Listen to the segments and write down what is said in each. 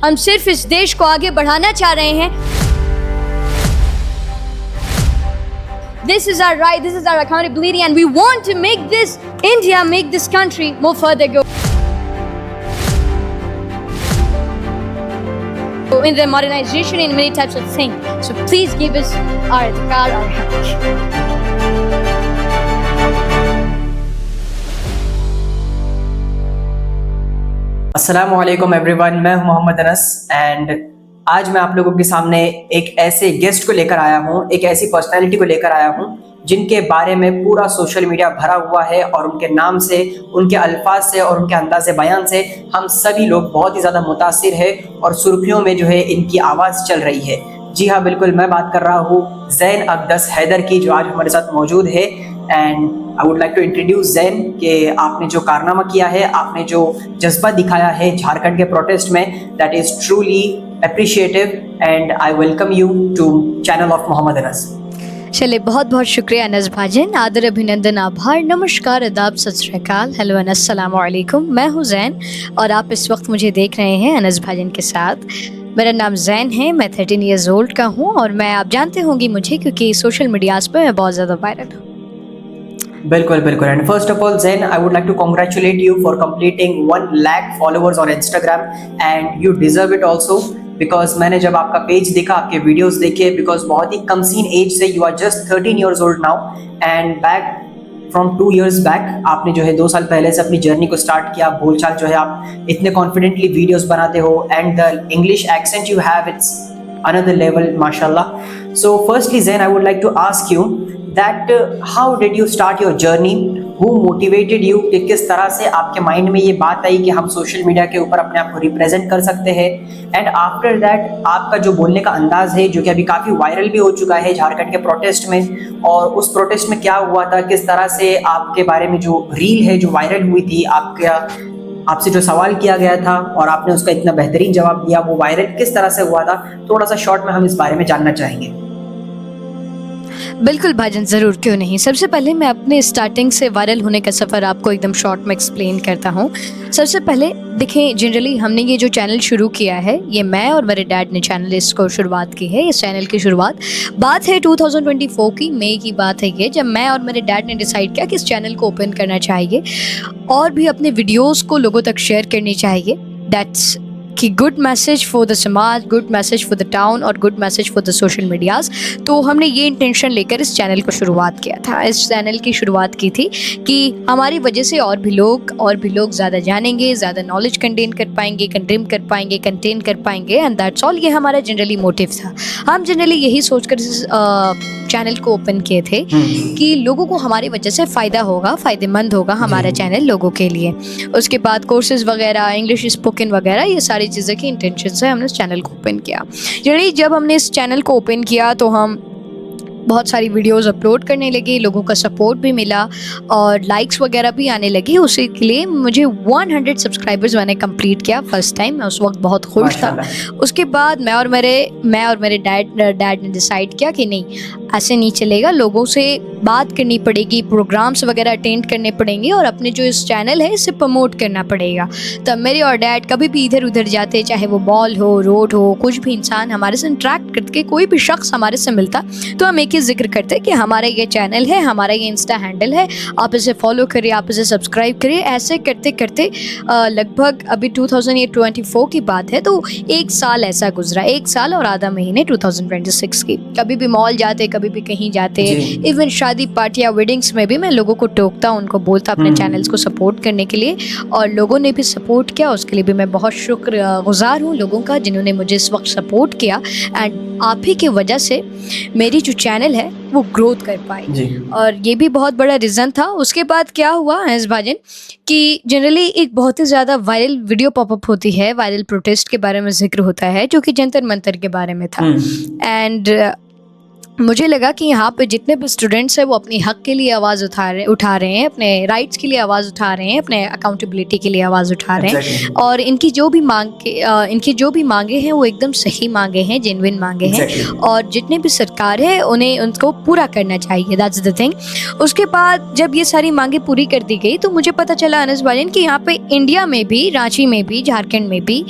हम सिर्फ इस देश को आगे बढ़ाना चाह रहे हैं। This is our right, this is our accountability, and we want to make this India, make this country more further go in the modernization in many types of things. So please give us our adhikar, our haq. अस्सलामु अलैकुम everyone, मैं हूं Mohammad Anas and आज मैं आप लोगों के सामने एक ऐसे गेस्ट को लेकर आया हूं, एक ऐसी पर्सनालिटी को लेकर आया हूं जिनके बारे में पूरा सोशल मीडिया भरा हुआ है और उनके नाम से, उनके अल्फाज से और उनके अंदाज़ बयान से हम सभी लोग बहुत ही ज़्यादा मुतासिर है और सुर्खियों में जो है इनकी आवाज़ चल रही है। जी हाँ, बिल्कुल, मैं बात कर रहा हूँ ज़ैन अक़दस हैदर की, जो आज हमारे साथ मौजूद है। And I would like to introduce Zain कि आपने जो कारनामा किया है, आपने जो जज्बा दिखाया है झारखंड के प्रोटेस्ट में, that is truly appreciative and I welcome you to channel of Mohammad Anas. चलिए, बहुत बहुत शुक्रिया अनस भाजन, आदर, अभिनंदन, आभार, नमस्कार, आदाब, सत श्री अकाल, हेलो अनस, अस्सलाम वालेकुम। मैं हूँ ज़ैन और आप इस वक्त मुझे देख रहे हैं अनस भाजन के साथ। मेरा नाम ज़ैन है, मैं 13 ईयर्स ओल्ड का हूँ और मैं, आप जानते होंगे मुझे क्योंकि सोशल मीडियाज़ पे मैं बहुत ज़्यादा वायरल हूँ। बिल्कुल बिल्कुल। And first of all Zain, I would like to congratulate you for completing 1 lakh followers on Instagram and you deserve it also, because मैंने जब आपका पेज देखा, आपके वीडियोस देखे, बिकॉज बहुत ही कम सीन एज से, you are just 13 years old now and back from 2 years back आपने जो है 2 साल पहले से अपनी जर्नी को स्टार्ट किया। बोलचाल जो है आप इतने कॉन्फिडेंटली वीडियोस बनाते हो and the English accent you have, it's another level, mashallah. So firstly Zain, I would like to ask you that how did you start your journey? Who motivated you? कि किस तरह से आपके mind में ये बात आई कि हम सोशल मीडिया के ऊपर अपने आप को रिप्रेजेंट कर सकते हैं? एंड आफ्टर दैट आपका जो बोलने का अंदाज है, जो कि अभी काफ़ी वायरल भी हो चुका है झारखंड के प्रोटेस्ट में, और उस प्रोटेस्ट में क्या हुआ था, किस तरह से आपके बारे में जो रील है जो वायरल हुई थी, आपसे जो सवाल किया गया था और आपने उसका इतना बेहतरीन जवाब दिया, वो वायरल किस तरह से हुआ था, थोड़ा सा शॉर्ट में हम इस बारे में जानना चाहेंगे। बिल्कुल भाजन, ज़रूर, क्यों नहीं। सबसे पहले मैं अपने स्टार्टिंग से वायरल होने का सफ़र आपको एकदम शॉर्ट में एक्सप्लेन करता हूँ। सबसे पहले देखें, जनरली हमने ये जो चैनल शुरू किया है, ये मैं और मेरे डैड ने चैनल इसको शुरुआत की है। इस चैनल की शुरुआत बात है 2024 की मई की बात है ये, जब मैं और मेरे डैड ने डिसाइड किया कि इस चैनल को ओपन करना चाहिए और भी अपने वीडियोज़ को लोगों तक शेयर करनी चाहिए। दैट्स कि गुड मैसेज फॉर द समाज, good message for the town और good message for the social medias. तो हमने ये इंटेंशन लेकर इस चैनल को शुरुआत किया था। इस चैनल की शुरुआत की थी कि हमारी वजह से और भी लोग ज़्यादा जानेंगे, ज़्यादा नॉलेज कंटेन कर पाएंगे, कंटेन कर पाएंगे एंड दैट्स ऑल। ये हमारा जनरली मोटिव था। हम जनरली यही सोचकर इस चैनल को ओपन किए थे कि लोगों को हमारी वजह से फ़ायदा होगा, फ़ायदेमंद होगा हमारा चैनल लोगों के लिए। उसके बाद कोर्सेज़ वगैरह, इंग्लिश स्पोकन वगैरह, ये सारी चीज़ें की इंटेंशन से हमने इस चैनल को ओपन किया। यानी जब हमने इस चैनल को ओपन किया तो हम बहुत सारी वीडियोस अपलोड करने लगे, लोगों का सपोर्ट भी मिला और लाइक्स वगैरह भी आने लगी। उसी के लिए मुझे 100 सब्सक्राइबर्स मैंने कंप्लीट किया फर्स्ट टाइम। मैं उस वक्त बहुत खुश था। उसके बाद मैं और मेरे डैड ने डिसाइड किया कि नहीं, ऐसे नहीं चलेगा, लोगों से बात करनी पड़ेगी, प्रोग्राम्स वगैरह अटेंड करने पड़ेंगे और अपने जो इस चैनल है इसे प्रमोट करना पड़ेगा। तब मेरे और डैड कभी भी इधर उधर जाते, चाहे वो मॉल हो, रोड हो, कुछ भी इंसान हमारे से इंटरेक्ट करके, कोई भी शख्स हमारे से मिलता, तो हम एक ही जिक्र करते कि हमारा ये चैनल है, हमारा ये इंस्टा हैंडल है, आप इसे फॉलो करिए, आप इसे सब्सक्राइब करिए। ऐसे करते करते लगभग अभी 2024 की बात है, तो 1 साल ऐसा गुजरा, 1 साल और आधा महीने 2026 की। कभी भी मॉल जाते, कभी भी कहीं जाते, इवन शादी पार्टियाँ, वेडिंग्स में भी मैं लोगों को टोकता, उनको बोलता अपने चैनल्स को सपोर्ट करने के लिए, और लोगों ने भी सपोर्ट किया। उसके लिए भी मैं बहुत शुक्रगुजार हूँ लोगों का जिन्होंने मुझे इस वक्त सपोर्ट किया एंड आप ही की वजह से मेरी जो चैनल है वो ग्रोथ कर पाई और ये भी बहुत बड़ा रीज़न था। उसके बाद क्या हुआ अनस भाजन कि जनरली एक बहुत ही ज़्यादा वायरल वीडियो पॉपअप होती है, वायरल प्रोटेस्ट के बारे में जिक्र होता है जो कि जंतर मंतर के बारे में था। एंड मुझे लगा कि यहाँ पे जितने भी स्टूडेंट्स हैं वो अपनी हक के लिए आवाज़ उठा रहे हैं, अपने राइट्स के लिए आवाज़ उठा रहे हैं, अपने अकाउंटेबिलिटी के लिए आवाज़ उठा रहे हैं और इनकी जो भी मांगे हैं वो एकदम सही मांगे हैं, जेन्युइन मांगे हैं और जितने भी सरकार है उन्हें उनको पूरा करना चाहिए। That's the thing. उसके बाद जब ये सारी मांगे पूरी कर दी गई तो मुझे पता चला अनस भाजन कि यहाँ पे इंडिया में भी, रांची में भी, झारखंड में भी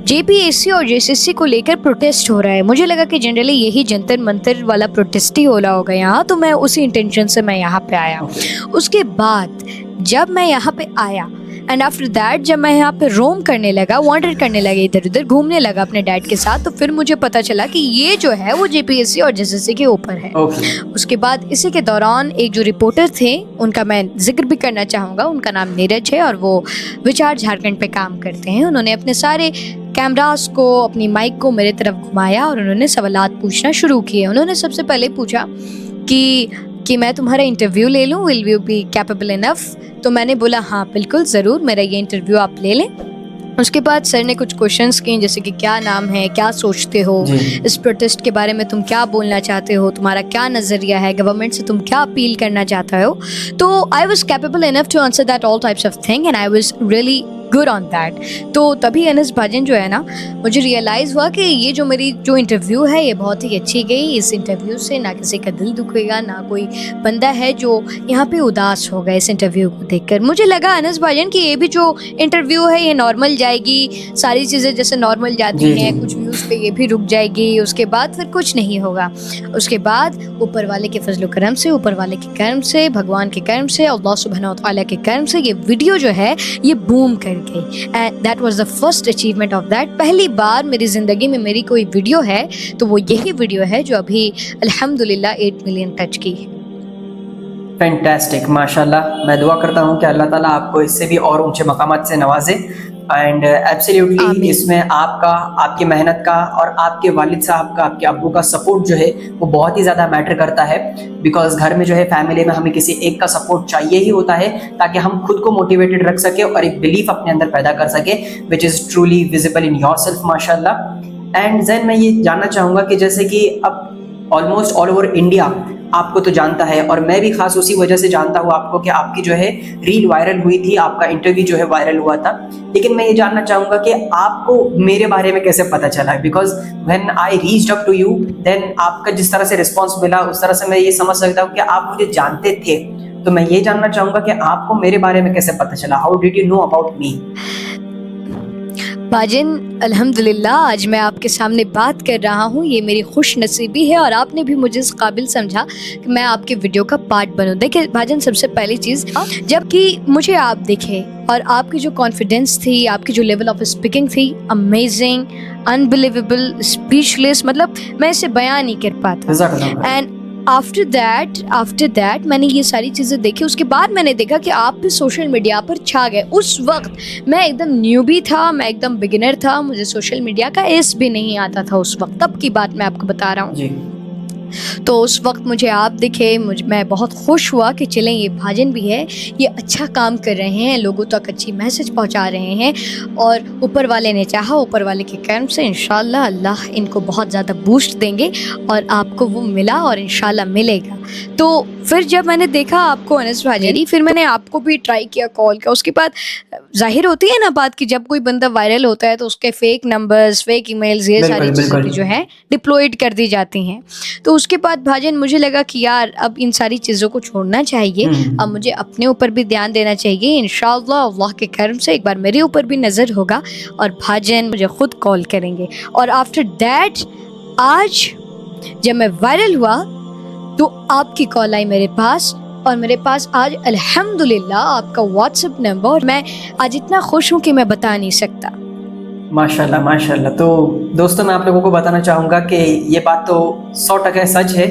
जेपीएससी और जेएसएससी को लेकर प्रोटेस्ट हो रहा है। मुझे लगा कि जनरली यही जंतर मंतर वाला प्रोटेस्ट ही होला होगा यहाँ, तो मैं उसी इंटेंशन से मैं यहाँ पे आया। उसके बाद जब मैं यहाँ पे आया एंड आफ्टर दैट जब मैं यहाँ पे रोम करने लगा, वॉन्डर करने लगा, इधर उधर घूमने लगा अपने डैड के साथ, तो फिर मुझे पता चला कि ये जो है वो जेपीएससी और जेएसएससी के ऊपर है। उसके बाद इसी के दौरान एक जो रिपोर्टर थे उनका मैं जिक्र भी करना चाहूँगा, उनका नाम नीरज है और वो विचार झारखंड पे काम करते हैं। उन्होंने अपने सारे कैमरास को, अपनी माइक को मेरे तरफ घुमाया और उन्होंने सवालात पूछना शुरू किए। उन्होंने सबसे पहले पूछा कि मैं तुम्हारा इंटरव्यू ले लूँ, will you be capable enough? तो मैंने बोला हाँ बिल्कुल ज़रूर, मेरा ये इंटरव्यू आप ले लें। उसके बाद सर ने कुछ क्वेश्चंस किए, जैसे कि क्या नाम है, क्या सोचते हो, इस प्रोटेस्ट के बारे में तुम क्या बोलना चाहते हो, तुम्हारा क्या नज़रिया है, गवर्नमेंट से तुम क्या अपील करना चाहते हो। तो I was capable enough to answer that all types of thing and I was really good on that. तो तभी अनस भाजन जो है ना, मुझे रियलाइज़ हुआ कि ये जो मेरी जो इंटरव्यू है ये बहुत ही अच्छी गई। इस इंटरव्यू से ना किसी का दिल दुखेगा, ना कोई बंदा है जो यहाँ पे उदास होगा इस इंटरव्यू को देखकर। मुझे लगा अनस भाजन कि ये भी जो इंटरव्यू है ये नॉर्मल जाएगी, सारी चीज़ें जैसे नॉर्मल जाती हैं, कुछ व्यूज़ पे ये भी रुक जाएगी, उसके बाद फिर कुछ नहीं होगा। उसके बाद ऊपर वाले के फजल करम से, ऊपर वाले के कर्म से, भगवान के कर्म से, अल्लाह सुब्हानहू व तआला के कर्म से ये वीडियो जो है ये बूम कर गई and that was the first achievement of that. पहली बार मेरी ज़िंदगी में मेरी कोई वीडियो है तो वो यही वीडियो है जो अभी अल्हम्दुलिल्लाह 8 मिलियन टच की है। फैंटास्टिक, माशाल्लाह। मैं दुआ करता हूँ कि अल्लाह ताला आपको इससे भी और ऊंचे मकामात से नवाजे एंड एब्सोल्युटली इसमें आपका, आपकी मेहनत का और आपके वालिद साहब का, आपके अब्बू का सपोर्ट जो है वो बहुत ही ज़्यादा मैटर करता है। बिकॉज घर में जो है फैमिली में हमें किसी एक का सपोर्ट चाहिए ही होता है ताकि हम खुद को मोटिवेटेड रख सके और एक बिलीफ अपने अंदर पैदा कर सके which is truly visible in your self माशाल्लाह। एंड देन मैं ये जानना चाहूँगा कि जैसे कि अब ऑलमोस्ट ऑल ओवर इंडिया आपको तो जानता है और मैं भी खास उसी वजह से जानता हूँ आपको कि आपकी जो है रील वायरल हुई थी, आपका इंटरव्यू जो है वायरल हुआ था। लेकिन मैं ये जानना चाहूँगा कि आपको मेरे बारे में कैसे पता चला, because when I reached up to you then आपका जिस तरह से रिस्पॉन्स मिला उस तरह से मैं ये समझ सकता हूँ कि आप मुझे जानते थे। तो मैं ये जानना चाहूँगा कि आपको मेरे बारे में कैसे पता चला, how did you know about me? भाजन अल्हम्दुलिल्लाह आज मैं आपके सामने बात कर रहा हूँ, ये मेरी खुश नसीबी है और आपने भी मुझे इस काबिल समझा कि मैं आपके वीडियो का पार्ट बनूँ। देखिए भाजन, सबसे पहली चीज़ जबकि मुझे आप दिखे और आपकी जो कॉन्फिडेंस थी, आपकी जो लेवल ऑफ स्पीकिंग थी, अमेजिंग, अनबिलीवेबल, स्पीचलेस, मतलब मैं इसे बयान नहीं कर पाता। एंड आफ्टर दैट मैंने ये सारी चीज़ें देखी। उसके बाद मैंने देखा कि आप भी सोशल मीडिया पर छा गए। उस वक्त मैं एकदम न्यूबी था, मैं एकदम बिगिनर था, मुझे सोशल मीडिया का एस भी नहीं आता था उस वक्त, तब की बात मैं आपको बता रहा हूँ। तो उस वक्त मुझे आप दिखे, मैं बहुत खुश हुआ कि चलें ये भाजन भी है, ये अच्छा काम कर रहे हैं, लोगों तक अच्छी मैसेज पहुंचा रहे हैं और ऊपर वाले ने चाहा, ऊपर वाले के कर्म से इंशाल्लाह अल्लाह इनको बहुत ज़्यादा बूस्ट देंगे और आपको वो मिला और इंशाल्लाह मिलेगा। तो फिर जब मैंने देखा आपको अनस भाजन, फिर मैंने आपको भी ट्राई किया, कॉल किया। उसके बाद जाहिर होती है ना बात कि जब कोई बंदा वायरल होता है तो उसके फेक नंबर्स, फेक ईमेल्स, ये सारी चीज़ें जो है डिप्लॉयड कर दी जाती हैं। तो उसके बाद भाजन मुझे लगा कि यार अब इन सारी चीज़ों को छोड़ना चाहिए, अब मुझे अपने ऊपर भी ध्यान देना चाहिए। इंशाअल्लाह अल्लाह के कर्म से एक बार मेरे ऊपर भी नज़र होगा और भाजन मुझे खुद कॉल करेंगे। और आफ्टर दैट आज जब मैं वायरल हुआ तो आपकी कॉल आई मेरे पास और मेरे पास आज अल्हम्दुलिल्लाह आपका व्हाट्सएप नंबर, और मैं आज इतना खुश हूँ कि मैं बता नहीं सकता। माशाल्लाह माशाल्लाह। तो दोस्तों मैं आप लोगों को बताना चाहूँगा कि ये बात तो 100% सच है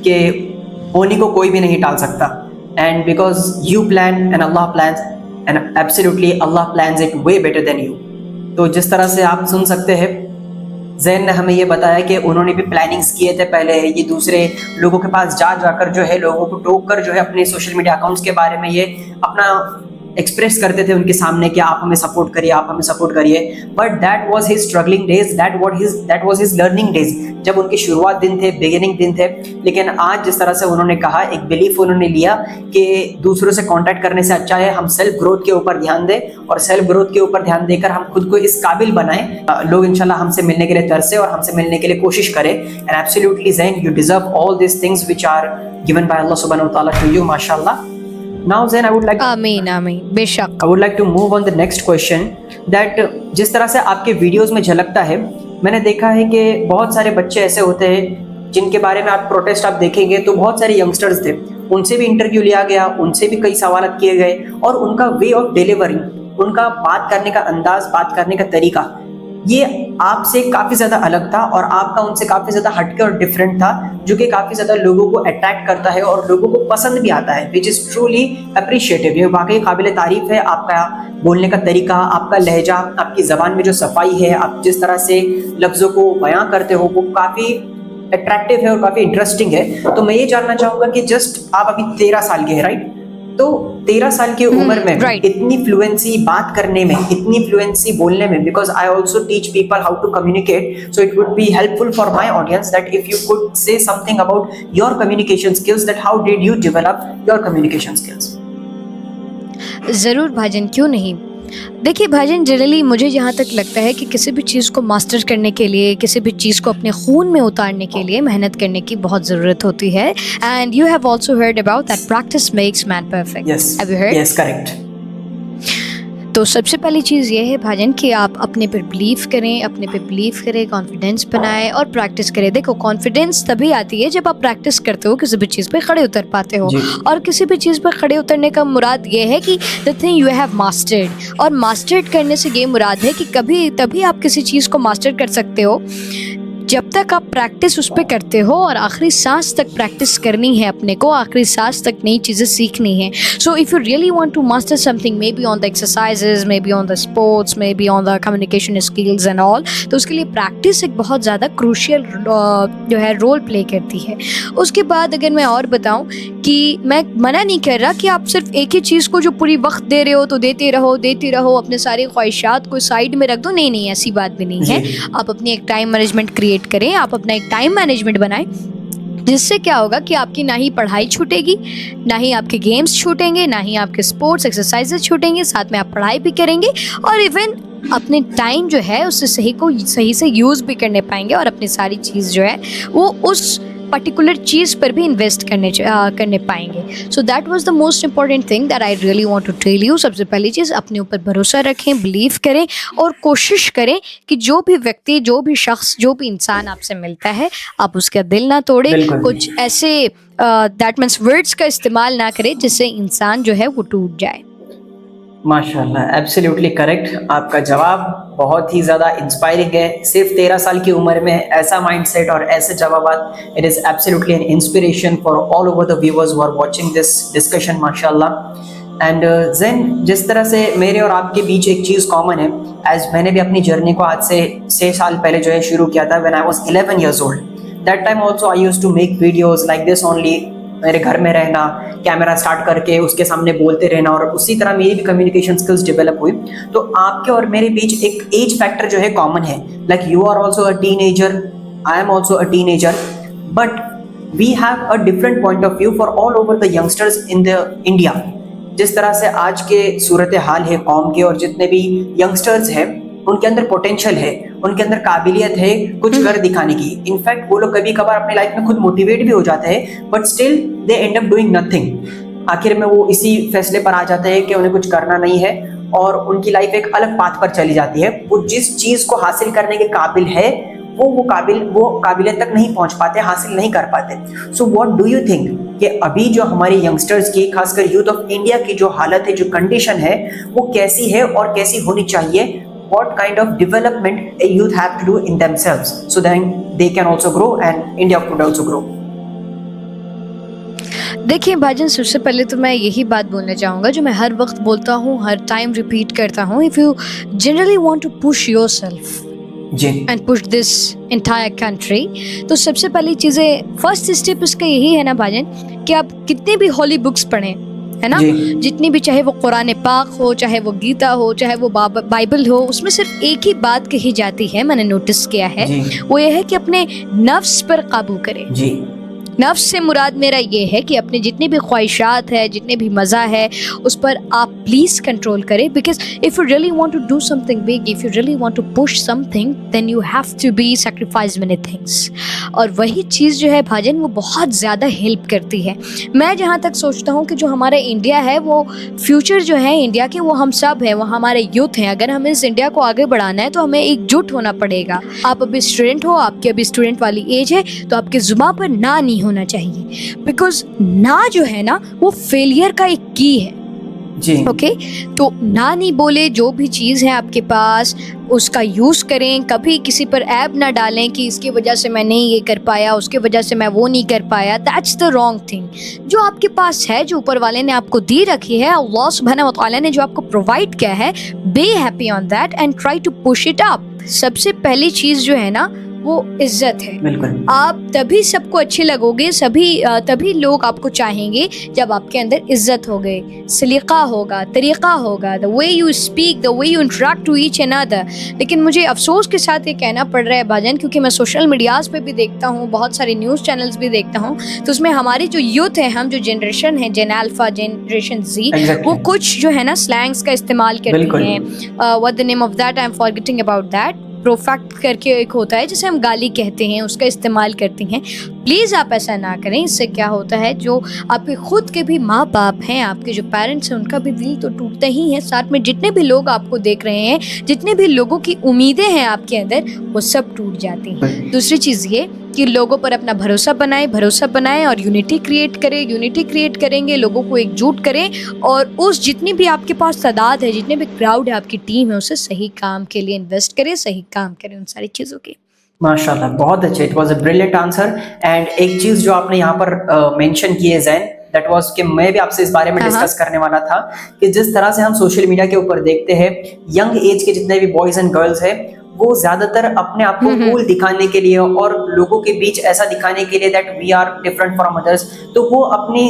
कि होने को कोई भी नहीं टाल सकता। And because you plan and Allah plans and absolutely Allah plans it way better than you. तो जिस तरह से आप सुन सकते हैं, जैन ने हमें ये बताया कि उन्होंने भी प्लानिंग्स किए थे पहले, ये दूसरे लोगों के पास जाकर जो है लोगों को टोक कर जो है अपने सोशल मीडिया अकाउंट्स के बारे में ये अपना एक्सप्रेस करते थे उनके सामने कि आप हमें सपोर्ट करिए, आप हमें सपोर्ट करिए। But that was his struggling days, that was his learning days, जब उनके शुरुआत दिन थे, बिगिनिंग दिन थे। लेकिन आज जिस तरह से उन्होंने कहा, एक बिलीफ उन्होंने लिया कि दूसरों से कांटेक्ट करने से अच्छा है हम सेल्फ ग्रोथ के ऊपर ध्यान दें और सेल्फ ग्रोथ के ऊपर ध्यान देकर हम खुद को इस काबिल बनाएं, लोग इंशाल्लाह हमसे मिलने के लिए तरसे और हमसे मिलने के लिए कोशिश करें। And absolutely Zain, you deserve all this things which are given by Allah सुब्हानहू व तआला टू यू, माशाल्लाह। Now Zain, I would like आमीन आमीन, बेशक। I would like to move on the next question. That जिस तरह से आपके वीडियोस में झलकता है, मैंने देखा है कि बहुत सारे बच्चे ऐसे होते हैं जिनके बारे में आप प्रोटेस्ट आप देखेंगे तो बहुत सारे यंगस्टर्स थे, उनसे भी इंटरव्यू लिया गया, उनसे भी कई सवाल किए गए और उनका वे ऑफ डिलीवरिंग, उनका बात करने का अंदाज, बात करने का तरीका, ये आपसे काफी ज्यादा अलग था और आपका उनसे काफी ज्यादा हटके और डिफरेंट था, जो कि काफी ज्यादा लोगों को अट्रैक्ट करता है और लोगों को पसंद भी आता है, विच इज ट्रूली अप्रिशिएटिव। ये वाकई काबिल तारीफ है। आपका बोलने का तरीका, आपका लहजा, आपकी जबान में जो सफाई है, आप जिस तरह से लफ्जों को बयां करते हो, वो काफी अट्रैक्टिव है और काफी इंटरेस्टिंग है। तो मैं ये जानना चाहूंगा कि जस्ट आप अभी 13 साल के हैं, राइट? तो 13 साल की उम्र में right. इतनी फ्लुएंसी बात करने में, इतनी फ्लुएंसी बोलने में, because I also teach people how to communicate, so it would be helpful for my audience that if you could say something about your communication skills, that how did you develop your communication skills. ज़रूर भाईजान, क्यों नहीं। देखिए भाईजान, generally मुझे जहाँ तक लगता है कि किसी भी चीज़ को मास्टर करने के लिए, किसी भी चीज़ को अपने खून में उतारने के लिए मेहनत करने की बहुत ज़रूरत होती है। And you have also heard about that practice makes man perfect. Yes, have you heard? Yes, correct. तो सबसे पहली चीज़ ये है भाईजान कि आप अपने पे बिलीव करें, अपने पे बिलीव करें, कॉन्फिडेंस बनाएं और प्रैक्टिस करें। देखो, कॉन्फिडेंस तभी आती है जब आप प्रैक्टिस करते हो, किसी भी चीज़ पे खड़े उतर पाते हो। और किसी भी चीज़ पे खड़े उतरने का मुराद ये है कि the thing you have mastered, और मास्टर्ड करने से ये मुराद है कि कभी तभी आप किसी चीज़ को मास्टर कर सकते हो जब तक आप प्रैक्टिस उस पर करते हो, और आखिरी सांस तक प्रैक्टिस करनी है अपने को, आखिरी सांस तक नई चीज़ें सीखनी है। So if you really want to master something, maybe on the exercises, maybe on the sports, maybe on the communication skills and all, तो उसके लिए प्रैक्टिस एक बहुत ज़्यादा क्रूशियल जो है रोल प्ले करती है। उसके बाद अगर मैं और बताऊँ कि मैं मना नहीं कर रहा कि आप सिर्फ एक ही चीज़ को जो पूरी वक्त दे रहे हो तो देते रहो, अपने सारी ख्वाहिशात को साइड में रख दो। नहीं, ऐसी बात भी नहीं है। आप अपनी एक टाइम मैनेजमेंट क्रिएट करें, आप अपना एक टाइम मैनेजमेंट बनाएं, जिससे क्या होगा कि आपकी ना ही पढ़ाई छूटेगी, ना ही आपके गेम्स छूटेंगे, ना ही आपके स्पोर्ट्स एक्सरसाइजेस छूटेंगे, साथ में आप पढ़ाई भी करेंगे और इवन अपने टाइम जो है उससे सही से यूज़ भी करने पाएंगे और अपनी सारी चीज़ जो है वो उस पर्टिकुलर चीज़ पर भी इन्वेस्ट करने पाएंगे। So that was the most important thing that I really want to tell you. सबसे पहली चीज़, अपने ऊपर भरोसा रखें, बिलीव करें और कोशिश करें कि जो भी व्यक्ति, जो भी शख्स, जो भी इंसान आपसे मिलता है, आप उसका दिल ना तोड़े, कुछ ऐसे दैट मीन्स वर्ड्स का इस्तेमाल ना करें जिससे इंसान जो है वो टूट जाए। माशाल्लाह, एब्सोल्युटली करेक्ट। आपका जवाब बहुत ही ज़्यादा इंस्पायरिंग है। सिर्फ 13 साल की उम्र में ऐसा माइंडसेट और ऐसे जवाब, it is absolutely an inspiration for all over the viewers who are watching this discussion, माशाल्लाह। एंड ज़ेन, जिस तरह से मेरे और आपके बीच एक चीज़ कॉमन है, एज मैंने भी अपनी जर्नी को आज से 6 साल पहले जो है शुरू किया था, when I was 11 years old। That time also I used to make videos like this only, मेरे घर में रहना, कैमरा स्टार्ट करके उसके सामने बोलते रहना, और उसी तरह मेरी भी कम्युनिकेशन स्किल्स डेवलप हुई। तो आपके और मेरे बीच एक एज फैक्टर जो है कॉमन है, like you are also a teenager, I am also a teenager, but we have a different point of view for all over the youngsters in the India. जिस तरह से आज के सूरत हाल है कौम के, और जितने भी यंगस्टर्स हैं उनके अंदर पोटेंशियल है, उनके अंदर काबिलियत है कुछ कर दिखाने की। इनफैक्ट वो लोग कभी कभार अपनी लाइफ में खुद मोटिवेट भी हो जाते हैं, but still they and up doing nothing. आखिर में वो इसी फैसले पर आ जाते हैं कि उन्हें कुछ करना नहीं है और उनकी लाइफ एक अलग पाथ पर चली जाती है। वो जिस चीज को हासिल करने के काबिल है वो काबिलियत तक नहीं पहुंच पाते, हासिल नहीं कर पाते। So what do you think कि अभी जो हमारे यंगस्टर्स की, खासकर यूथ ऑफ इंडिया की जो हालत है, जो कंडीशन है, वो कैसी है और कैसी होनी चाहिए? What kind of development a youth have to do in themselves so then they can also grow and India could also grow? देखिए भाईजान, सबसे पहले तो मैं यही बात बोलना चाहूँगा जो मैं हर वक्त बोलता हूँ, हर टाइम रिपीट करता हूँ। If you generally want to push yourself and push this entire country, तो सबसे पहली चीज़ें, फर्स्ट स्टेप इसका यही है ना भाईजान, कि आप कितनी भी हॉली बुक्स पढ़ें, है ना, जितनी भी, चाहे वो कुरान पाक हो, चाहे वो गीता हो, चाहे वो बाइबल हो, उसमें सिर्फ एक ही बात कही जाती है, मैंने नोटिस किया है, वो ये है कि अपने नफ्स पर काबू करें। नफ्स से मुराद मेरा ये है कि अपने जितने भी ख्वाहिशात है, जितने भी मज़ा है, उस पर आप प्लीज़ कंट्रोल करें। Because if you really want to do something big, if you really want to push something, then you have to be sacrifice many things. और वही चीज़ जो है भाजन, वो बहुत ज़्यादा हेल्प करती है। मैं जहाँ तक सोचता हूँ कि जो हमारा इंडिया है, वो फ्यूचर जो है इंडिया के, वो हम सब हैं, वो हमारे यूथ हैं। अगर हमें इस इंडिया को आगे बढ़ाना है तो हमें एकजुट होना पड़ेगा। आप अभी स्टूडेंट हो, आपकी अभी स्टूडेंट वाली एज है, तो आपके जुबान पर ना नहीं होना चाहिए। बिकॉज ना जो है ना, वो फेलियर का एक की है। जी ओके तो ना नहीं बोले, जो भी चीज़ है आपके पास उसका यूज़ करें। कभी किसी पर ऐब ना डालें कि इसकी वजह से मैं नहीं ये कर पाया, उसकी वजह से मैं वो नहीं कर पाया। That's the wrong thing. जो आपके पास है, जो ऊपर वाले ने आपको दी रखी है, अल्लाह सुब्हानहू व तआला ने जो आपको प्रोवाइड किया है, be happy on that and try to push it up. सबसे पहली चीज़ जो है ना, वो इज्जत है। बिल्कुल। आप तभी सबको अच्छे लगोगे, तभी लोग आपको चाहेंगे जब आपके अंदर इज्जत हो गई, सलीका होगा, तरीक़ा होगा, the way you speak, the way you interact to each and other. लेकिन मुझे अफसोस के साथ ये कहना पड़ रहा है भाजन, क्योंकि मैं सोशल मीडियाज़ पे भी देखता हूँ, बहुत सारे न्यूज़ चैनल्स भी देखता हूँ, तो उसमें हमारी जो यूथ है, हम जो जनरेशन है, जेन अल्फा, जनरेशन जी, Exactly. वो कुछ जो है ना स्लैंग्स का इस्तेमाल बिल्कुल। करती हैं। What the name of that, I am forgetting about that. Perfect करके एक होता है जिसे हम गाली कहते हैं, उसका इस्तेमाल करती हैं। प्लीज़ आप ऐसा ना करें। इससे क्या होता है, जो आपके ख़ुद के भी माँ बाप हैं, आपके जो पेरेंट्स हैं, उनका भी दिल तो टूटता ही है। साथ में जितने भी लोग आपको देख रहे हैं, जितने भी लोगों की उम्मीदें हैं आपके अंदर, वो सब टूट जाती हैं। दूसरी चीज़ ये कि लोगों पर अपना भरोसा बनाएं और यूनिटी क्रिएट करें। यूनिटी क्रिएट करेंगे, लोगों को एकजुट करें, और उस जितनी भी आपके पास तादाद है, जितने भी क्राउड है, आपकी टीम है, उसे सही काम के लिए इन्वेस्ट करें, सही काम करें उन सारी चीज़ों की। माशाल्लाह, बहुत अच्छे। It was a brilliant answer. And एक चीज जो आपने यहाँ पर मेंशन की है जैन, दैट वाज कि मैं भी आपसे इस बारे में डिस्कस करने वाला था कि जिस तरह से हम सोशल मीडिया के ऊपर देखते हैं, यंग एज के जितने भी बॉयज एंड गर्ल्स हैं, वो ज्यादातर अपने आप को कूल दिखाने के लिए और लोगों के बीच ऐसा दिखाने के लिए that we are different from others, तो वो अपनी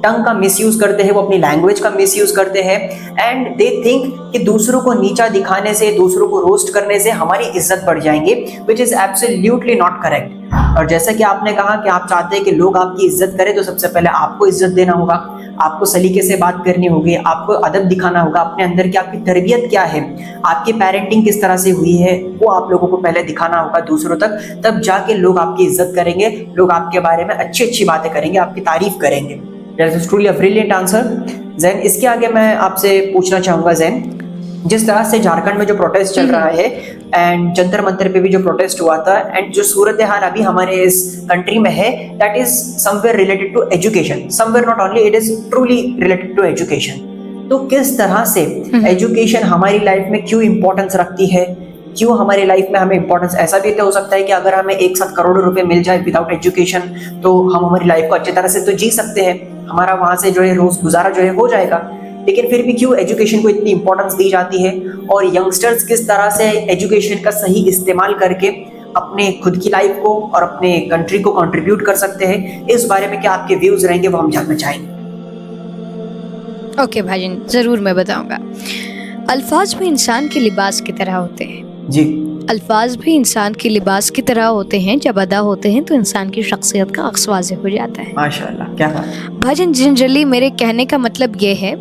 टंग का मिसयूज करते हैं, वो अपनी लैंग्वेज का मिसयूज करते हैं। एंड दे थिंक कि दूसरों को नीचा दिखाने से, दूसरों को रोस्ट करने से हमारी इज्जत बढ़ जाएंगे, which is absolutely not correct. और जैसा कि आपने कहा कि आप चाहते हैं कि लोग आपकी इज्जत करें, तो सबसे पहले आपको इज्जत देना होगा, आपको सलीके से बात करनी होगी, आपको अदब दिखाना होगा, अपने अंदर की आपकी तरबियत क्या है, आपकी पेरेंटिंग किस तरह से हुई है, वो आप लोगों को पहले दिखाना होगा दूसरों तक। तब जाके लोग आपकी इज्जत करेंगे, लोग आपके बारे में अच्छी अच्छी बातें करेंगे, आपकी तारीफ करेंगे। That is truly a brilliant answer. Jain, इसके आगे मैं आपसे पूछना चाहूंगा जैन, जिस तरह से झारखंड में जो प्रोटेस्ट चल रहा है एंड जंतर मंतर पे भी जो प्रोटेस्ट हुआ था, एंड जो सूरत हाल अभी हमारे इस कंट्री में है, that is somewhere related to education, somewhere not only, it is truly related to education. तो किस तरह से एजुकेशन हमारी लाइफ में क्यों इंपॉर्टेंस रखती है, क्यों हमारी लाइफ में हमें इंपॉर्टेंस, ऐसा भी तो हो सकता है कि अगर हमें एक साथ करोड़ों रुपए मिल जाए विदाउट एजुकेशन, तो हम हमारी लाइफ को अच्छी तरह से तो जी सकते हैं, हमारा वहां से जो है रोज गुजारा जो है हो जाएगा, लेकिन फिर भी क्यों एजुकेशन को इतनी इंपॉर्टेंस दी जाती है, और यंगस्टर्स किस तरह से एजुकेशन का सही इस्तेमाल करके अपने खुद की लाइफ को और अपने कंट्री को कंट्रीब्यूट कर सकते हैं, इस बारे में क्या आपके व्यूज रहेंगे, वो हम जानना चाहेंगे। ओके भाईजान, ज़रूर मैं बताऊंगा। अल्फाज भी इंसान के लिबास की तरह होते हैं जी। अल्फाज भी इंसान के लिबास की तरह होते हैं, जब अदा होते हैं तो इंसान की शख्सियत का अक्स वाज़ेह हो जाता है। माशाल्लाह, क्या बात। भाईजान, जनरली मेरे कहने का मतलब ये है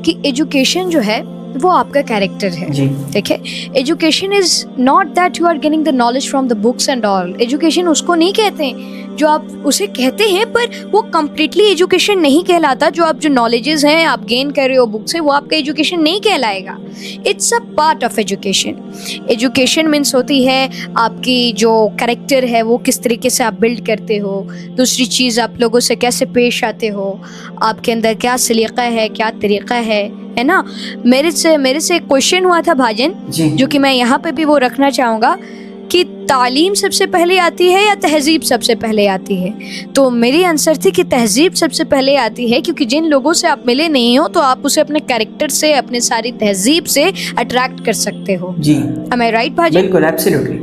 कि एजुकेशन जो है वो आपका कैरेक्टर है। जी। ठीक है, education is not that you are getting the knowledge from the books and all. Education उसको नहीं कहते जो आप उसे कहते हैं, पर वो कम्प्लीटली एजुकेशन नहीं कहलाता। जो नॉलेजेस हैं आप गेन कर रहे हो बुक से, वो आपका एजुकेशन नहीं कहलाएगा। It's a part of education. Education means होती है आपकी जो कैरेक्टर है, वो किस तरीके से आप बिल्ड करते हो। दूसरी चीज़, आप लोगों से कैसे पेश आते हो, आपके अंदर क्या सलीका है, क्या तरीक़ा है ना। मेरे से एक क्वेश्चन हुआ था भाजन, जो कि मैं यहाँ पे भी वो रखना चाहूँगा कि तालीम सबसे पहले आती है या तहजीब सबसे पहले आती है। तो मेरी आंसर थी कि तहजीब सबसे पहले आती है, क्योंकि जिन लोगों से आप मिले नहीं हो तो आप उसे अपने कैरेक्टर से, अपने सारी तहजीब से अट्रैक्ट कर सकते हो। जी। Am I right भाजन? बिल्कुल, एब्सोल्युटली।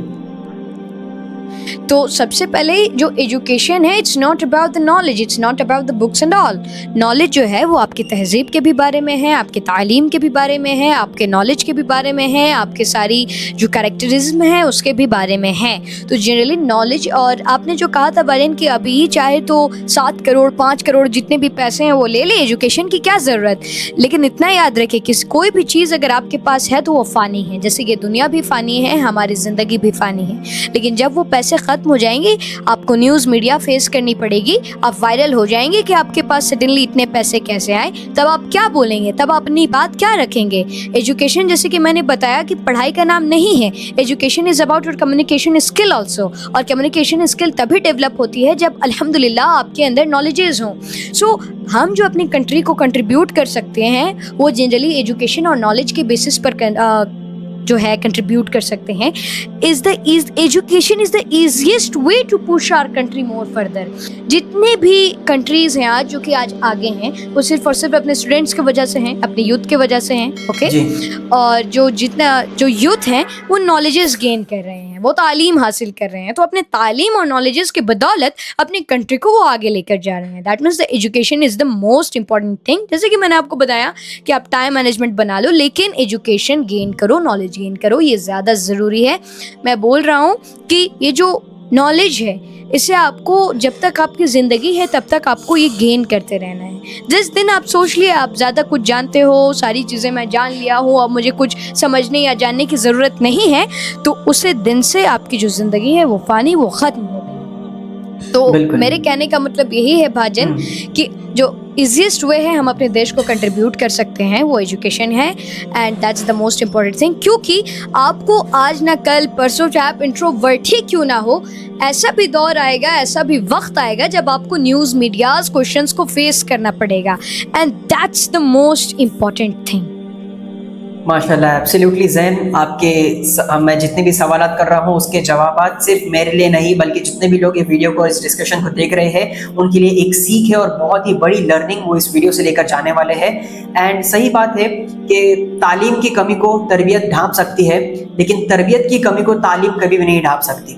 तो सबसे पहले जो एजुकेशन है, it's not about the knowledge, it's not about the books and all. Knowledge जो है वो आपकी तहजीब के भी बारे में है, आपके तालीम के भी बारे में है, आपके नॉलेज के भी बारे में है, आपके सारी जो कैरेक्टरिज्म है उसके भी बारे में है। तो जनरली नॉलेज, और आपने जो कहा था भाईजान कि अभी चाहे तो 7 करोड़ 5 करोड़ जितने भी पैसे हैं वो ले ले, एजुकेशन की क्या ज़रूरत। लेकिन इतना याद रखें कि कोई भी चीज़ अगर आपके पास है तो वो फ़ानी है, जैसे ये दुनिया भी फ़ानी है, हमारी ज़िंदगी भी फ़ानी है। लेकिन जब वो पैसे ख़त्म हो जाएंगे, आपको न्यूज़ मीडिया फेस करनी पड़ेगी, आप वायरल हो जाएंगे कि आपके पास सडनली इतने पैसे कैसे आए, तब आप क्या बोलेंगे, तब आप अपनी बात क्या रखेंगे। एजुकेशन, जैसे कि मैंने बताया कि पढ़ाई का नाम नहीं है, education is about your communication skill also. और कम्युनिकेशन स्किल तभी डेवलप होती है जब अल्हम्दुलिल्लाह आपके अंदर नॉलेजेस हों। सो हम जो अपनी कंट्री को कंट्रीब्यूट कर सकते हैं वो जनरली एजुकेशन और नॉलेज के बेसिस पर जो है कंट्रीब्यूट कर सकते हैं। Education is the easiest way to push our country more further. जितने भी कंट्रीज़ हैं आज जो कि आज आगे हैं, वो सिर्फ और सिर्फ अपने स्टूडेंट्स की वजह से हैं, अपने यूथ की वजह से हैं। ओके और जो यूथ हैं वो नॉलेजेस गेन कर रहे हैं, वो तालीम हासिल कर रहे हैं, तो अपने तालीम और नॉलेजेस की बदौलत अपनी कंट्री को वो आगे लेकर जा रहे हैं। That means the education is the most important thing. जैसे कि मैंने आपको बताया कि आप टाइम मैनेजमेंट बना लो, लेकिन एजुकेशन गेन करो, नॉलेज गेन करो, ये ज़्यादा ज़रूरी है। मैं बोल रहा हूँ कि ये जो नॉलेज है इसे आपको जब तक आपकी ज़िंदगी है तब तक आपको ये गेन करते रहना है। जिस दिन आप सोच लिए आप ज़्यादा कुछ जानते हो, सारी चीज़ें मैं जान लिया हूँ, अब मुझे कुछ समझने या जानने की ज़रूरत नहीं है, तो उसी दिन से आपकी जो ज़िंदगी है वो फ़ानी, वो ख़त्म हो गई। तो मेरे कहने का मतलब यही है भाजन कि जो इजीएस्ट वे है हम अपने देश को कंट्रीब्यूट कर सकते हैं वो एजुकेशन है, and that's the most important thing. क्योंकि आपको आज ना कल परसों चाहे आप इंट्रोवर्ट ही क्यों ना हो, ऐसा भी दौर आएगा, ऐसा भी वक्त आएगा जब आपको न्यूज़ मीडियाज़ क्वेश्चंस को फेस करना पड़ेगा, and that's the most important thing. माशाल्लाह, एब्सोल्युटली ज़ैन, मैं जितने भी सवालात कर रहा हूँ उसके जवाबात सिर्फ मेरे लिए नहीं बल्कि जितने भी लोग ये वीडियो को, इस डिस्कशन को देख रहे हैं उनके लिए एक सीख है और बहुत ही बड़ी लर्निंग वो इस वीडियो से लेकर जाने वाले हैं। एंड सही बात है कि तालीम की कमी को तरबियत ढांप सकती है, लेकिन तरबियत की कमी को तालीम कभी भी नहीं ढांप सकती,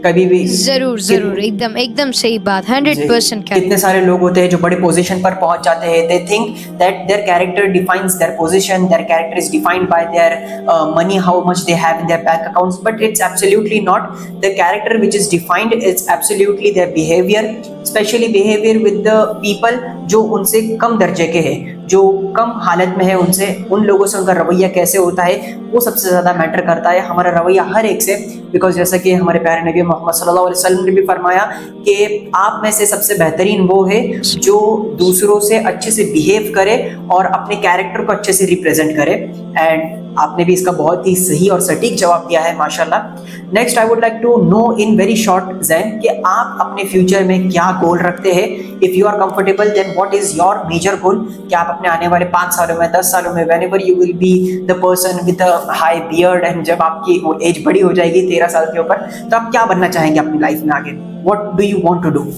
कभी भी। जरूर एकदम सही बात, 100%। कितने सारे लोग होते हैं जो बड़े पोजीशन पर पहुंच जाते हैं, they think that their character defines their position, their character is defined by their money, how much they have in their bank accounts, but it's absolutely not. The character which is defined is absolutely their behaviour, specially behaviour with the people जो उनसे कम दर्जे के हैं, जो कम हालत में है, उनसे, उन लोगों से उनका रवैया कैसे होता है वो सबसे ज़्यादा मैटर करता है, हमारा रवैया हर एक से। बिकॉज जैसा कि हमारे प्यारे नबी मोहम्मद सल्लल्लाहु अलैहि वसल्लम ने भी फरमाया कि आप में से सबसे बेहतरीन वो है जो दूसरों से अच्छे से बिहेव करे और अपने कैरेक्टर को अच्छे से रिप्रेजेंट करे। एंड आपने भी इसका बहुत ही सही और सटीक जवाब दिया है, माशाल्लाह। Next I would like to know in very short Zain कि आप अपने फ्यूचर में क्या गोल रखते हैं। If you are comfortable then what is your major goal, कि आप अपने आने वाले 5 सालों में, 10 सालों में, whenever you will be the person with a high beard, and जब आपकी वो एज बड़ी हो जाएगी 13 साल के ऊपर, तो आप क्या बनना चाहेंगे अपनी लाइफ में आगे? What do you want to do?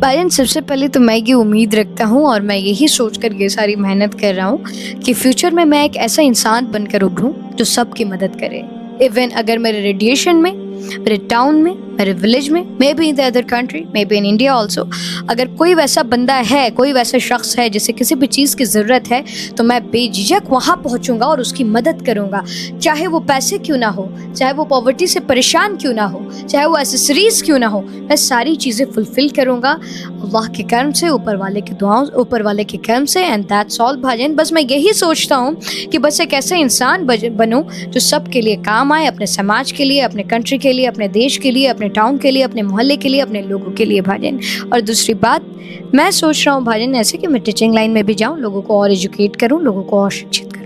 भाईजान, सबसे पहले तो मैं ये उम्मीद रखता हूँ और मैं यही सोच कर ये सारी मेहनत कर रहा हूँ कि फ्यूचर में मैं एक ऐसा इंसान बनकर उभरूँ जो सबकी मदद करे। इवन अगर मेरे रेडिएशन में, मेरे टाउन में, मेरे विलेज में, may be in the other country, may be in India also, अगर कोई वैसा बंदा है, कोई वैसा शख्स है जिसे किसी भी चीज़ की ज़रूरत है, तो मैं बेझिझक वहाँ पहुँचूँगा और उसकी मदद करूँगा। चाहे वो पैसे क्यों ना हो, चाहे वो पॉवर्टी से परेशान क्यों ना हो, चाहे वो एसेसरीज़ क्यों ना हो, मैं सारी चीज़ें फुलफ़िल करूँगा अल्लाह के करम से, ऊपर वाले की दुआओं, ऊपर वाले के करम से। एंड दैट्स ऑल भाईजान। बस मैं यही सोचता हूँ कि बस एक ऐसा इंसान बनूँ जो सबके लिए काम आए, अपने समाज के लिए, अपने कंट्री के लिए, अपने देश के लिए, अपने टाउन के लिए, अपने मोहल्ले के लिए, अपने लोगों के लिए भाजन। और दूसरी बात, मैं सोच रहा हूँ भाजन ऐसे कि मैं टीचिंग लाइन में भी जाऊँ, लोगों को और एजुकेट करूँ, लोगों को और शिक्षित करूँ।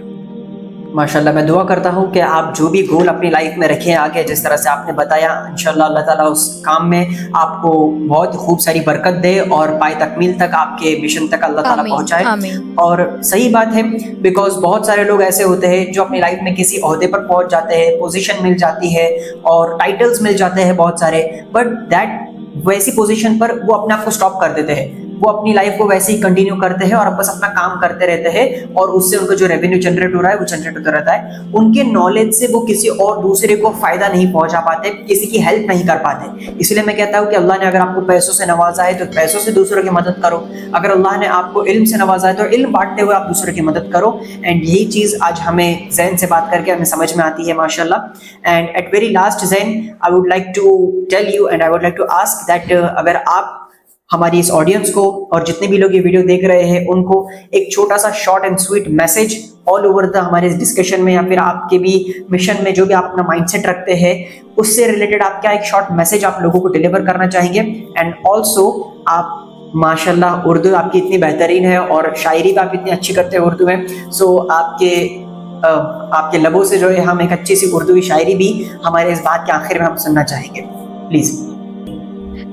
माशाल्लाह, मैं दुआ करता हूँ कि आप जो भी गोल अपनी लाइफ में रखें आगे, जिस तरह से आपने बताया, इंशाल्लाह अल्लाह ताला उस काम में आपको बहुत खूब सारी बरकत दे और पाए तकमील तक, आपके मिशन तक अल्लाह ताला पहुँचाए। और सही बात है, बिकॉज बहुत सारे लोग ऐसे होते हैं जो अपनी लाइफ में किसी ओहदे पर पहुँच जाते हैं, पोजीशन मिल जाती है और टाइटल्स मिल जाते हैं बहुत सारे, बट दैट वैसी पोजीशन पर वो अपने आप को स्टॉप कर देते हैं। वो अपनी लाइफ को वैसे ही कंटिन्यू करते हैं और बस अपना काम करते रहते हैं और उससे उनका जो रेवेन्यू जनरेट हो रहा है वो जनरेट होता रहता है। उनके नॉलेज से वो किसी और दूसरे को फायदा नहीं पहुंचा पाते, किसी की हेल्प नहीं कर पाते। इसलिए मैं कहता हूँ कि अल्लाह ने अगर आपको पैसों से नवाजा है तो पैसों से दूसरों की मदद करो, अगर अल्लाह ने आपको इल्म से नवाजा है तो इल्म बांटते हुए आप दूसरों की मदद करो। एंड यही चीज़ आज हमें ज़ैन से बात करके हमें समझ में आती है माशाल्लाह। And at very last Zain, I would like to tell you and I would like to ask that अगर आप हमारी इस ऑडियंस को और जितने भी लोग ये वीडियो देख रहे हैं उनको एक छोटा सा short and sweet message all over the हमारे इस डिस्कशन में या फिर आपके भी मिशन में जो भी आप अपना माइंडसेट रखते हैं उससे रिलेटेड आप क्या एक शॉर्ट मैसेज आप लोगों को डिलीवर करना चाहेंगे। एंड ऑल्सो आप माशाल्लाह उर्दू आपकी इतनी बेहतरीन है और शायरी भी आप इतनी अच्छी करते हैं उर्दू में, सो आपके लबों से जो है हम एक अच्छी सी उर्दू शायरी भी हमारे इस बात के आखिर में हम सुनना चाहेंगे, प्लीज़।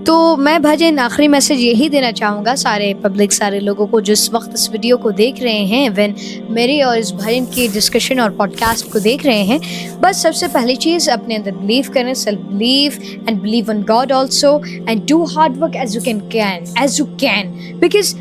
तो मैं भाईजान आखिरी मैसेज यही देना चाहूँगा सारे पब्लिक, सारे लोगों को जो इस वक्त इस वीडियो को देख रहे हैं, व्हेन मेरे और इस भाईजान की डिस्कशन और पॉडकास्ट को देख रहे हैं, बस सबसे पहली चीज़ अपने अंदर बिलीव करें, self believe and believe in God also and do hard work as you can because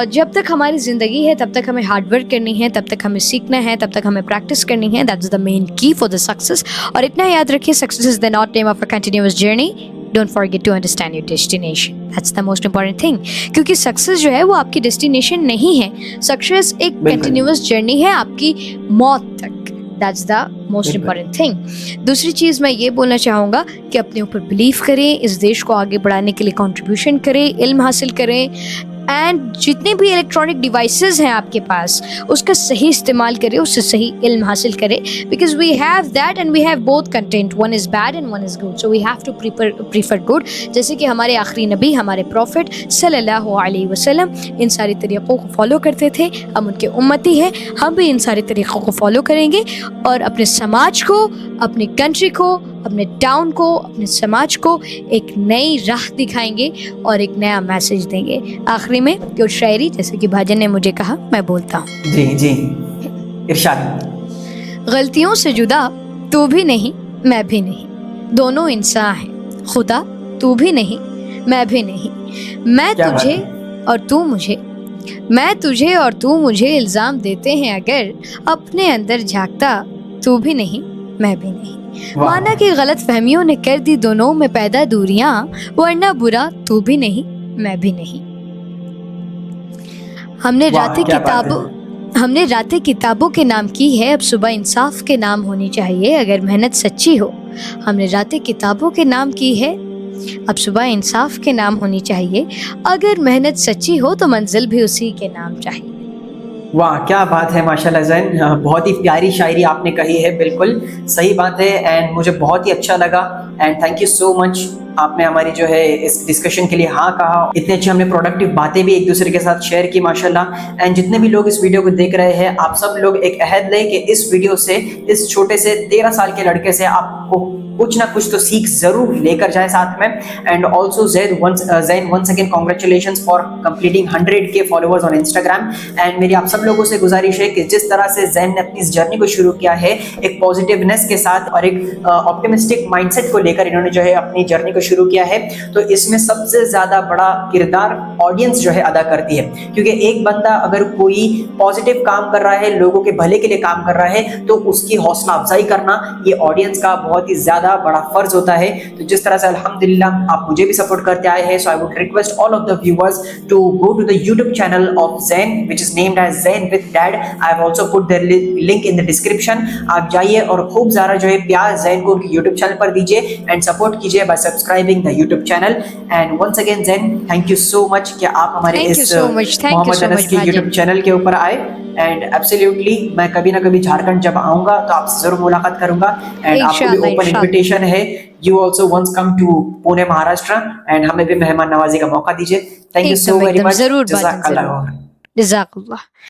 जब तक हमारी ज़िंदगी है तब तक हमें हार्ड वर्क करनी है, तब तक हमें सीखना है, तब तक हमें प्रैक्टिस करनी है। That's the main key for the success. और इतना याद रखिए, success is the not name of a continuous journey, don't forget to understand your destination, that's the most important thing. क्योंकि सक्सेस जो है वो आपकी डेस्टिनेशन नहीं है, सक्सेस एक कंटिन्यूअस जर्नी है आपकी मौत तक, that's the most important thing. दूसरी चीज़ मैं ये बोलना चाहूँगा कि अपने ऊपर बिलीव करें, इस देश को आगे बढ़ाने के लिए कंट्रीब्यूशन करें, इल्म हासिल करें एंड जितने भी इलेक्ट्रॉनिक डिवाइसेस हैं आपके पास उसका सही इस्तेमाल करें, उससे सही इल्म हासिल करें, because we have that and we have both content, one is bad and one is good, so we have to prefer good. जैसे कि हमारे आखिरी नबी हमारे प्रॉफिट सल्लल्लाहु अलैहि वसल्लम इन सारी तरीक़ों को फॉलो करते थे, हम उनके उम्मती हैं, हम भी इन सारे तरीक़ों को फॉलो करेंगे और अपने समाज को, अपनी कंट्री को, अपने टाउन को, अपने समाज को एक नई राह दिखाएंगे और एक नया मैसेज देंगे। आखिरी में कुछ शायरी जैसे कि भाजन ने मुझे कहा, मैं बोलता हूँ। जी जी, इरशाद। गलतियों से जुदा तू भी नहीं मैं भी नहीं, दोनों इंसान हैं, खुदा तू भी नहीं मैं भी नहीं, मैं तुझे और तू मुझे, मैं तुझे और तू मुझे इल्ज़ाम देते हैं अगर अपने अंदर झांकता तू भी नहीं मैं भी नहीं। माना कि गलत फहमियों ने कर दी दोनों में पैदा दूरियां, वरना बुरा तू भी नहीं मैं भी नहीं। हमने रातें किताबों के नाम की है, अब सुबह इंसाफ के नाम होनी चाहिए अगर मेहनत सच्ची हो। हमने रातें किताबों के नाम की है, अब सुबह इंसाफ के नाम होनी चाहिए, अगर मेहनत सच्ची हो तो मंजिल भी उसी के नाम चाहिए। वाह, क्या बात है माशाल्लाह ज़ैन, बहुत ही प्यारी शायरी आपने कही है, बिल्कुल सही बात है एंड मुझे बहुत ही अच्छा लगा and thank you so much. आपने हमारी जो है इस डिस्कशन के लिए हाँ कहा, इतनी अच्छी हमने प्रोडक्टिव बातें भी एक दूसरे के साथ शेयर की माशाल्लाह। एंड जितने भी लोग इस वीडियो को देख रहे हैं, आप सब लोग एक अहद लें कि इस वीडियो से, इस छोटे से 13 साल के लड़के से आपको कुछ ना कुछ तो सीख जरूर लेकर जाए साथ में। And also Zain once again congratulations for completing 100K followers on Instagram. And मेरी आप सब लोगों से गुजारिश है कि जिस तरह से ज़ैन ने अपनी इस जर्नी को शुरू किया है एक पॉजिटिवनेस के साथ और एक ऑप्टिमिस्टिक माइंडसेट को लेकर इन्होंने जो है अपनी जर्नी को शुरू किया है, तो इसमें सबसे ज्यादा बड़ा किरदार ऑडियंस जो है अदा करती है। क्योंकि एक बंदा अगर कोई पॉजिटिव काम कर रहा है, लोगों के भले के लिए काम कर रहा है, तो उसकी हौसला अफजाई करना ये ऑडियंस का बहुत ही ज्यादा बड़ा फर्ज होता है। तो जिस तरह से अल्हम्दुलिल्लाह आप मुझे भी सपोर्ट करते आए हैं, so I would request all of the viewers to go to the YouTube channel of Zain which is named as Zain with dad. I have also put their link in the description. आप जाइए और खूब ज़्यादा जो है प्यार ज़ैन को उनके यूट्यूब चैनल पर दीजिए एंड सपोर्ट कीजिए by subscribing the YouTube channel. And once again Zain, thank you so much कि आप हमारे इस मोहम्मद अनस के यूट्यूब चैनल के ऊपर आए। एंड एब्सोल्युटली मैं कभी ना कभी झारखंड जब आऊंगा तो आपसे जरूर मुलाकात करूंगा एंड आपको भी ओपन इनविटेशन है। You also once come to Pune Maharashtra and हमें भी मेहमान नवाजी का मौका दीजिए। Thank you so very much. जरूर।